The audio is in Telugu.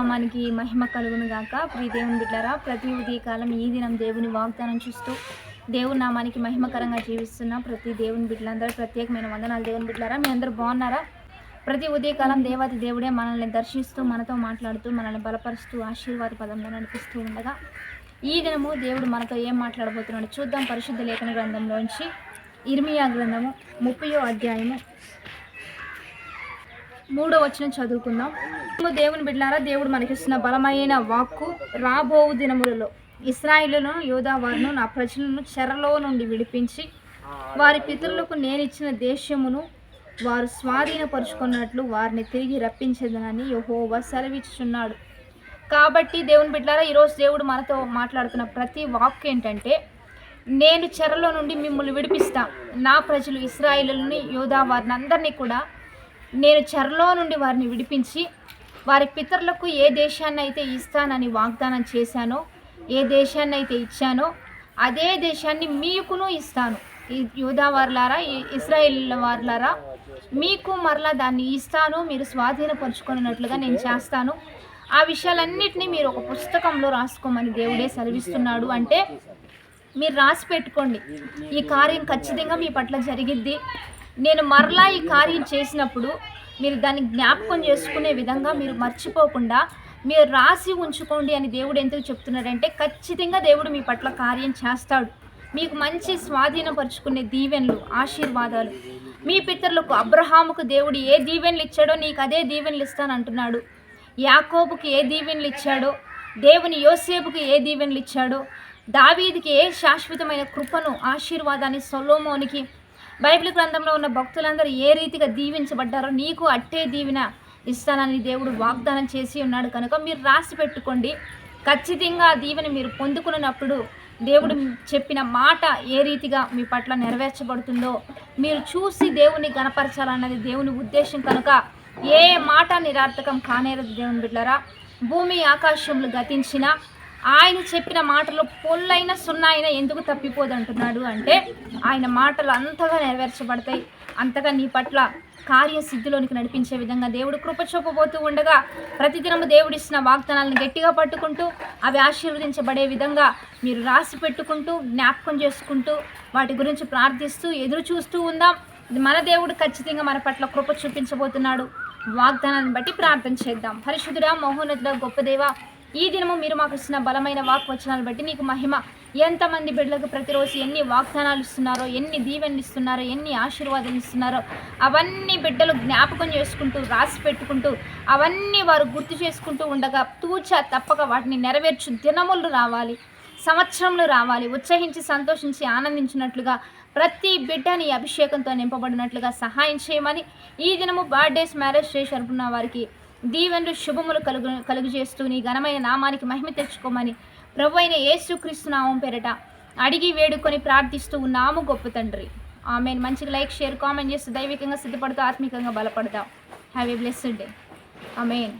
నామానికి మహిమ కలుగును గాక. ప్రియ దేవుని బిడ్డలారా, ప్రతి ఉదయకాలం ఈ దినం దేవుని వాగ్దానం చూస్తూ దేవుని నామానికి మహిమకరంగా జీవిస్తున్న ప్రతి దేవుని బిడ్డలందరూ ప్రత్యేకమైన వందనాలు. దేవుని బిడ్డలారా, మీ అందరూ బాగున్నారా? ప్రతి ఉదయకాలం దేవాతి దేవుడే మనల్ని దర్శిస్తూ మనతో మాట్లాడుతూ మనల్ని బలపరుస్తూ ఆశీర్వాద పదంలో నడిపిస్తూ ఉండగా ఈ దినము దేవుడు మనతో ఏం మాట్లాడబోతున్నాడు చూద్దాం. పరిశుద్ధ లేఖన గ్రంథంలోంచి ఇర్మియా గ్రంథము 30వ అధ్యాయము 3వ వచనం చదువుకుందాం. దేవుని బిడ్డలారా, దేవుడు మనకిస్తున్న బలమైన వాక్కు, రాబో దినములలో ఇశ్రాయేలును యోధా వారును నా ప్రజలను చెరలో నుండి విడిపించి వారి పితరులకు నేనిచ్చిన దేశమును వారు స్వాధీనపరుచుకున్నట్లు వారిని తిరిగి రప్పించేదనని యెహోవా సెలవిచ్చుచున్నాడు. కాబట్టి దేవుని బిడ్డలారా, ఈరోజు దేవుడు మనతో మాట్లాడుతున్న ప్రతి వాక్కు ఏంటంటే, నేను చెరలో నుండి మిమ్మల్ని విడిపిస్తా. నా ప్రజలు ఇశ్రాయేలుని యోధా వారిని అందరినీ కూడా నేను చెరలో నుండి వారిని విడిపించి వారి పితరులకు ఏ దేశాన్ని అయితే ఇస్తానని వాగ్దానం చేశానో, ఏ దేశాన్ని అయితే ఇచ్చానో అదే దేశాన్ని మీకును ఇస్తాను. యోధా వారులారా, ఇశ్రాయేల్ వారులారా, మీకు మరలా దాన్ని ఇస్తాను, మీరు స్వాధీనపరుచుకున్నట్లుగా నేను చేస్తాను. ఆ విషయాలన్నిటినీ మీరు ఒక పుస్తకంలో రాసుకోమని దేవుడే సెలవిస్తున్నాడు. అంటే మీరు రాసి పెట్టుకోండి, ఈ కార్యం ఖచ్చితంగా మీ పట్ల జరిగిద్ది. నేను మరలా ఈ కార్యం చేసినప్పుడు మీరు దాన్ని జ్ఞాపకం చేసుకునే విధంగా మీరు మర్చిపోకుండా మీరు రాసి ఉంచుకోండి అని దేవుడు ఎందుకు చెప్తున్నాడంటే, ఖచ్చితంగా దేవుడు మీ పట్ల కార్యం చేస్తాడు. మీకు మంచి స్వాధీనపరుచుకునే దీవెనలు, ఆశీర్వాదాలు. మీ పితరులకు అబ్రహాముకు దేవుడు ఏ దీవెనలు ఇచ్చాడో నీకు అదే దీవెనలు ఇస్తానంటున్నాడు. యాకోబుకి ఏ దీవెనలు ఇచ్చాడో, దేవుని యోసేపుకి ఏ దీవెనలు ఇచ్చాడో, దావీదుకి ఏ శాశ్వతమైన కృపను, ఆశీర్వాదాన్ని, సొలొమోనుకి, బైబిల్ గ్రంథంలో ఉన్న భక్తులందరూ ఏ రీతిగా దీవించబడ్డారో నీకు అట్టే దీవెన ఇస్తానని దేవుడు వాగ్దానం చేసి ఉన్నాడు. కనుక మీరు రాసి పెట్టుకోండి. ఖచ్చితంగా ఆ దీవెన మీరు పొందుకున్నప్పుడు దేవుడు చెప్పిన మాట ఏ రీతిగా మీ పట్ల నెరవేర్చబడుతుందో మీరు చూసి దేవుని గణపరచాలన్నది దేవుని ఉద్దేశం. కనుక ఏ మాట నిరర్థకం కానేరదు. దేవుని బిడ్డలారా, భూమి ఆకాశములు గతించినా ఆయన చెప్పిన మాటలు పొల్లైన సున్నాయినా ఎందుకు తప్పిపోదంటున్నాడు అంటే, ఆయన మాటలు అంతగా నెరవేర్చబడతాయి. అంతగా నీ పట్ల కార్యసిద్ధిలోనికి నడిపించే విధంగా దేవుడు కృప చూపబోతూ ఉండగా ప్రతిదినము దేవుడిస్తున్న వాగ్దానాలను గట్టిగా పట్టుకుంటూ అవి ఆశీర్వదించబడే విధంగా మీరు రాసి పెట్టుకుంటూ జ్ఞాపకం చేసుకుంటూ వాటి గురించి ప్రార్థిస్తూ ఎదురు చూస్తూ ఉందాం. మన దేవుడు ఖచ్చితంగా మన పట్ల కృప చూపించబోతున్నాడు. వాగ్దానాన్ని బట్టి ప్రార్థన చేద్దాం. పరిశుద్ధుడా, మహోన్నతుడా, గొప్ప దేవా, ఈ దినము మీరు మాకు ఇస్తున్న బలమైన వాక్వచనాలు బట్టి నీకు మహిమ. ఎంతమంది బిడ్డలకు ప్రతిరోజు ఎన్ని వాగ్దానాలు ఇస్తున్నారో, ఎన్ని దీవెనలు ఇస్తున్నారో, ఎన్ని ఆశీర్వాదాలు ఇస్తున్నారో అవన్నీ బిడ్డలు జ్ఞాపకం చేసుకుంటూ రాసి పెట్టుకుంటూ అవన్నీ వారు గుర్తు చేసుకుంటూ ఉండగా తూచా తప్పక వాటిని నెరవేర్చు దినములు రావాలి, సంవత్సరంలో రావాలి. ఉత్సహించి సంతోషించి ఆనందించినట్లుగా ప్రతి బిడ్డని అభిషేకంతో నింపబడినట్లుగా సహాయం చేయమని ఈ దినము బర్త్డేస్, మ్యారేజ్ చేసి అనుకున్న వారికి దీవెనలు, శుభములు కలుగు చేస్తూ నీ ఘనమైన నామానికి మహిమ తెచ్చుకోమని ప్రభు అయిన యేసుక్రీస్తు నామం పేరట అడిగి వేడుకొని ప్రార్థిస్తూ ఉన్నాము గొప్ప తండ్రి. ఆమెన్. మంచిగా లైక్, షేర్, కామెంట్ చేస్తూ దైవికంగా సిద్ధపడుతూ ఆత్మికంగా బలపడతాం. Have a blessed day. Amen.